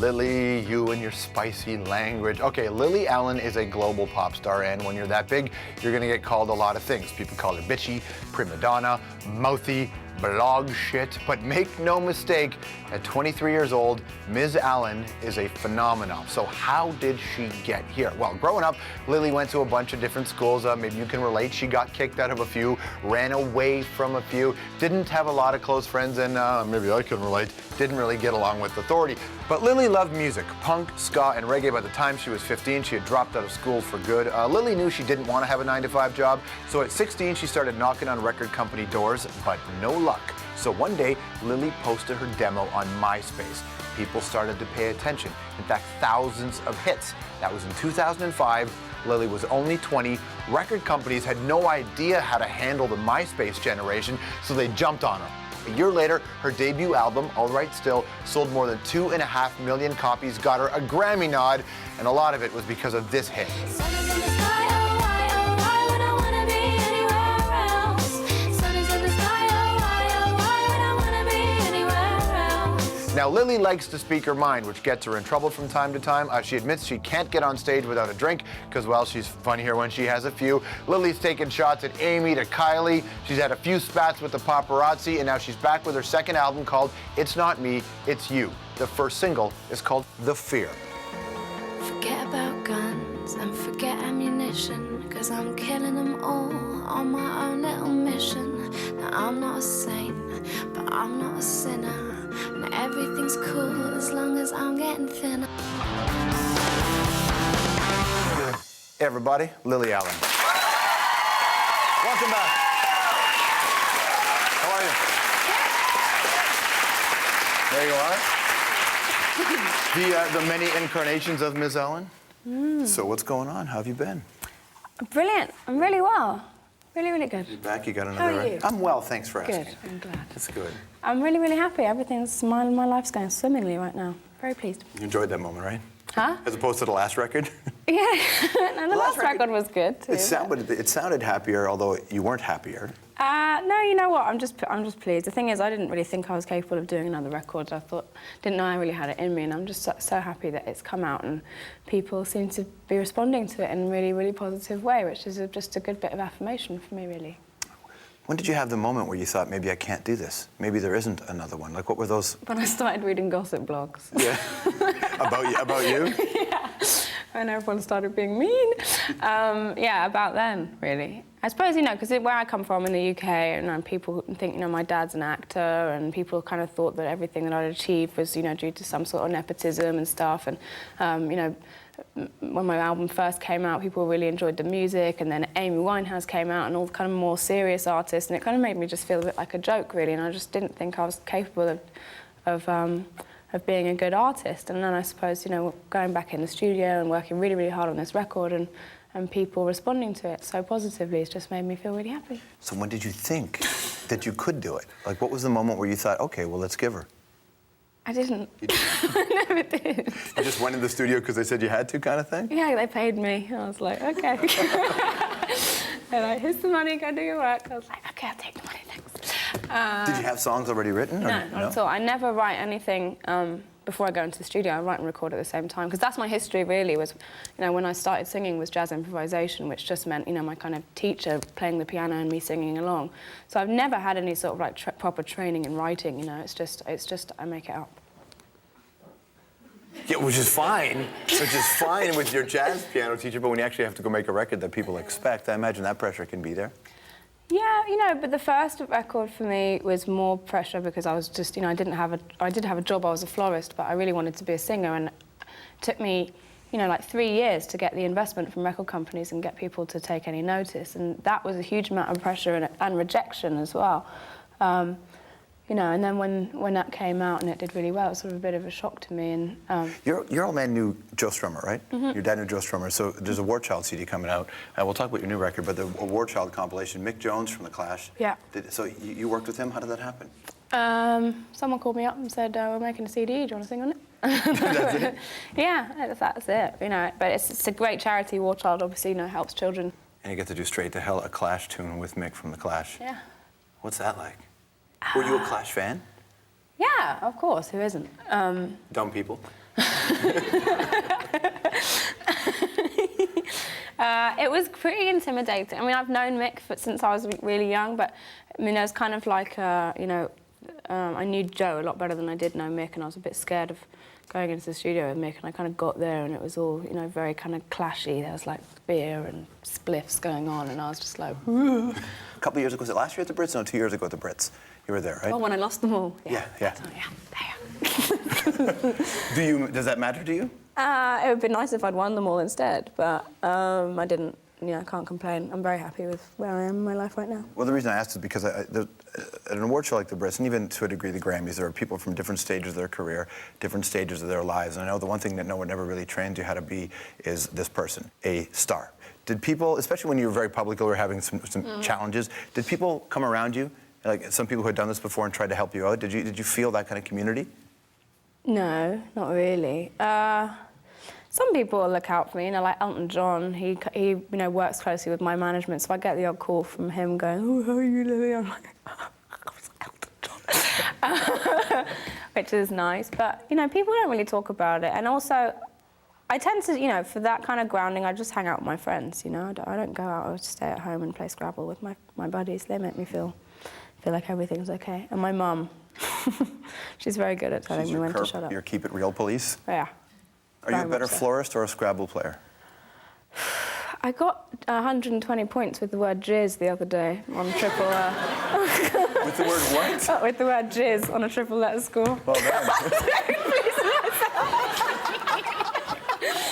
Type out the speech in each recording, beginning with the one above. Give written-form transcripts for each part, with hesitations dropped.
Lily, you and your spicy language. Okay, Lily Allen is a global pop star, and when you're that big, you're gonna get called a lot of things. People call her bitchy, prima donna, mouthy, blog shit, but make no mistake, at 23 years old, Ms. Allen is a phenomenon. So how did she get here? Well, growing up, Lily went to a bunch of different schools. Maybe you can relate. She got kicked out of a few, ran away from a few, didn't have a lot of close friends, and maybe I can relate, didn't really get along with authority. But Lily loved music, punk, ska, and reggae. By the time she was 15, she had dropped out of school for good. Lily knew she didn't want to have a 9-to-5 job, so at 16, she started knocking on record company doors, but no luck. So one day, Lily posted her demo on Myspace. People started to pay attention. In fact, thousands of hits. That was in 2005. Lily was only 20. Record companies had no idea how to handle the Myspace generation, so they jumped on her. A year later, her debut album, All Right Still, sold more than 2.5 million copies, got her a Grammy nod, and a lot of it was because of this hit. Now, Lily likes to speak her mind, which gets her in trouble from time to time. She admits she can't get on stage without a drink, because, well, she's funnier when she has a few. Lily's taken shots at Amy, to Kylie. She's had a few spats with the paparazzi, and now she's back with her second album called It's Not Me, It's You. The first single is called The Fear. Forget about guns and forget ammunition, 'cause I'm killing them all on my own little mission. Now, I'm not a saint, but I'm not a sinner. And everything's cool as long as I'm getting thinner. Hey everybody, Lily Allen. Welcome back. How are you? There you are. The many incarnations of Ms. Allen. So what's going on? How have you been? Brilliant. I'm really well. Really, really good. You're back. You got another. How are you? I'm well. Thanks for asking. Good. I'm glad. That's good. I'm really, really happy. Everything's my life's going swimmingly right now. Very pleased. You enjoyed that moment, right? Huh? As opposed to the last record. Yeah. No, the last record was good too. It sounded happier, although you weren't happier. No, you know what? I'm just pleased. The thing is, I didn't really think I was capable of doing another record. Didn't know I really had it in me, and I'm just so happy that it's come out and people seem to be responding to it in a really, really positive way, which is just a good bit of affirmation for me, really. When did you have the moment where you thought, maybe I can't do this? Maybe there isn't another one? Like, what were those? When I started reading gossip blogs. Yeah. About you? Yeah. When everyone started being mean. Yeah, about then, really. I suppose, because where I come from in the UK, and people think, my dad's an actor, and people kind of thought that everything that I'd achieved was, due to some sort of nepotism and stuff. And, when my album first came out, people really enjoyed the music, and then Amy Winehouse came out, and all kind of more serious artists, and it kind of made me just feel a bit like a joke, really, and I just didn't think I was capable of being a good artist. And then I suppose, going back in the studio and working really, really hard on this record and people responding to it so positively has just made me feel really happy. So when did you think that you could do it? Like, what was the moment where you thought, okay, well, let's give her? I didn't. I never did. You just went in the studio because they said you had to, kind of thing? Yeah, they paid me. I was like, okay. They're like, here's the money, go do your work. I was like, okay, I'll take the money, thanks. Did you have songs already written? No, not at all. I never write anything before I go into the studio. I write and record at the same time, because that's my history, really, was, when I started singing was jazz improvisation, which just meant, my kind of teacher playing the piano and me singing along. So I've never had any sort of proper training in writing, it's just I make it up. Yeah, which is fine. Which is fine with your jazz piano teacher, but when you actually have to go make a record that people expect, I imagine that pressure can be there. Yeah, but the first record for me was more pressure because I was just, I did have a job, I was a florist, but I really wanted to be a singer, and it took me, like 3 years to get the investment from record companies and get people to take any notice, and that was a huge amount of pressure and rejection as well. And then when that came out and it did really well, it was sort of a bit of a shock to me. And your old man knew Joe Strummer, right? Mm-hmm. Your dad knew Joe Strummer. So there's a War Child CD coming out. We'll talk about your new record, but the War Child compilation, Mick Jones from The Clash. Yeah. So you worked with him. How did that happen? Someone called me up and said, we're making a CD, do you want to sing on it? That's it? Yeah, that's it. But it's a great charity. War Child obviously, helps children. And you get to do Straight to Hell, a Clash tune with Mick from The Clash. Yeah. What's that like? Were you a Clash fan? Yeah, of course. Who isn't? Dumb people? It was pretty intimidating. I mean, I've known Mick since I was really young, but I mean, there's kind of like, you know, I knew Joe a lot better than I did know Mick, and I was a bit scared of going into the studio with Mick, and I kind of got there, and it was all, you know, very kind of clashy. There was like beer and spliffs going on, and I was just like, woo. A couple of years ago, was it last year at the Brits? No, 2 years ago at the Brits. You were there, right? Oh, when I lost them all. Yeah. So, there. Does that matter to you? It would be nice if I'd won them all instead, but I didn't. Yeah, I can't complain. I'm very happy with where I am in my life right now. Well, the reason I asked is because at an award show like the Brits, and even to a degree the Grammys, there are people from different stages of their career, different stages of their lives. And I know the one thing that no one ever really trained you how to be is this person, a star. Did people, especially when you were very public or having some challenges, did people come around you? Like some people who had done this before and tried to help you out? Did you feel that kind of community? No, not really. Some people look out for me, you know, like Elton John. He you know, works closely with my management, so I get the odd call from him going, "Oh, how are you, Lily?" I'm like, Elton John, which is nice. But you know, people don't really talk about it, and also, I tend to, you know, for that kind of grounding, I just hang out with my friends. You know, I don't go out. I just stay at home and play Scrabble with my buddies. They make me feel like everything's okay. And my mum, she's very good at telling me when to shut up. Your keep it real police? Yeah. Are you a better florist or a Scrabble player? I got 120 points with the word jizz the other day on triple... With the word what? With the word jizz on a triple letter score. Well done.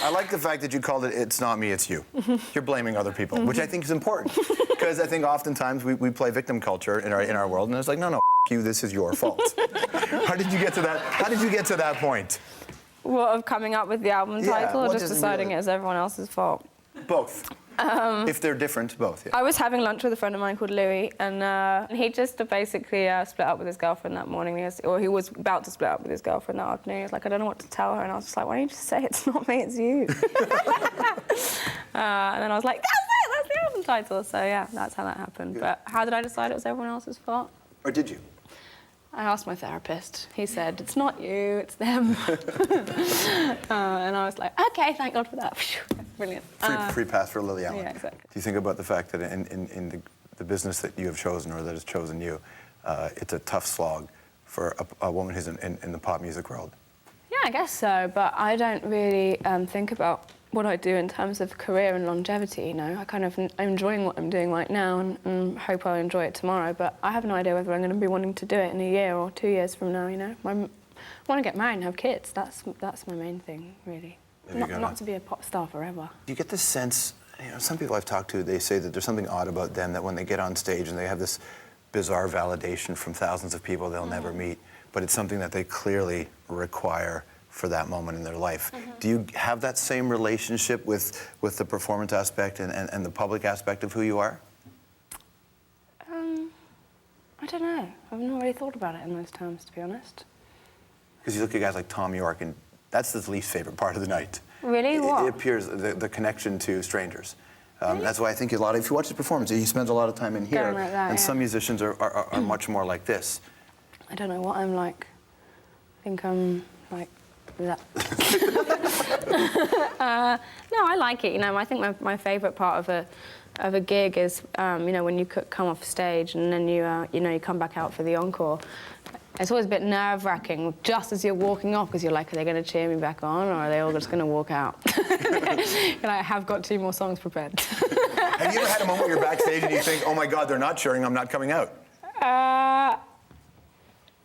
I like the fact that you called it, it's not me, it's you. You're blaming other people, which I think is important. Because I think oftentimes we play victim culture in our world, and it's like, no, you, this is your fault. How did you get to that? How did you get to that point? What, of coming up with the album title, or just deciding it was everyone else's fault? Both. If they're different, both, yeah. I was having lunch with a friend of mine called Louis, and he just basically split up with his girlfriend that morning. He was about to split up with his girlfriend that afternoon. He was like, I don't know what to tell her. And I was just like, why don't you just say it's not me, it's you? And then I was like, that's it, that's the album title. So yeah, that's how that happened. Good. But how did I decide it was everyone else's fault? Or did you? I asked my therapist. He said, it's not you, it's them. And I was like, OK, thank God for that. Brilliant. Free pass for Lily Allen. Yeah, exactly. Do you think about the fact that in the business that you have chosen, or that has chosen you, it's a tough slog for a woman who's in the pop music world? Yeah, I guess so, but I don't really think about what I do in terms of career and longevity, you know. I'm enjoying what I'm doing right now and hope I'll enjoy it tomorrow, but I have no idea whether I'm going to be wanting to do it in a year or 2 years from now, you know. I want to get married and have kids. That's my main thing, really. Not to be a pop star forever. Do you get this sense, you know, some people I've talked to, they say that there's something odd about them, that when they get on stage and they have this bizarre validation from thousands of people they'll never meet, but it's something that they clearly require for that moment in their life. Do you have that same relationship with the performance aspect and the public aspect of who you are? I don't know. I've not really thought about it in those terms, to be honest. Because you look at guys like Tom York, and that's his least favorite part of the night. Really? What? It appears, the connection to strangers. Really? That's why I think a lot of, if you watch his performance, he spends a lot of time in here. Like that, and yeah. some musicians are much more like this. I don't know what I'm like. I think I'm like that. No, I like it. You know, I think my favourite part of a gig is, you know, when you come off stage and then you come back out for the encore. It's always a bit nerve-wracking just as you're walking off, because you're like, are they going to cheer me back on, or are they all just going to walk out? And I have got 2 more songs prepared. Have you ever had a moment where you're backstage and you think, oh my God, they're not cheering, I'm not coming out?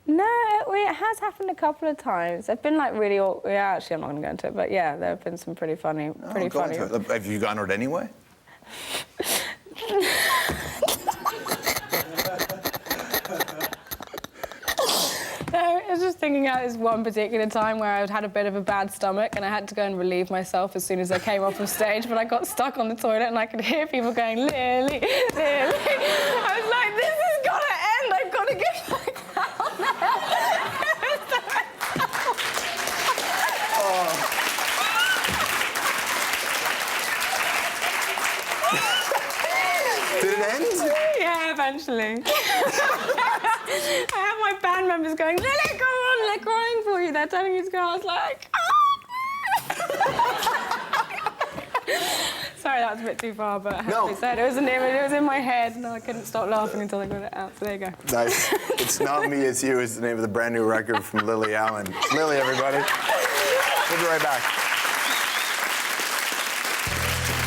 No, it has happened a couple of times. They've been like really, yeah, actually I'm not going to go into it, but yeah, there have been some pretty funny. Have you gone out anyway? No, I was just thinking out this one particular time where I'd had a bit of a bad stomach and I had to go and relieve myself as soon as I came off of stage, but I got stuck on the toilet and I could hear people going, Lily, Lily. I was like, this has got to end, I've got to get back down there. Did it end? Yeah, eventually. I have my band members going, Lily, go on, they're crying for you, they're telling you to go. I was like, oh! Sorry, that was a bit too far, but I have No. to be said. It was in my head, and I couldn't stop laughing until I got it out. So there you go. Nice. It's Not Me, It's You is the name of the brand new record from Lily Allen. Lily, everybody. We'll be right back.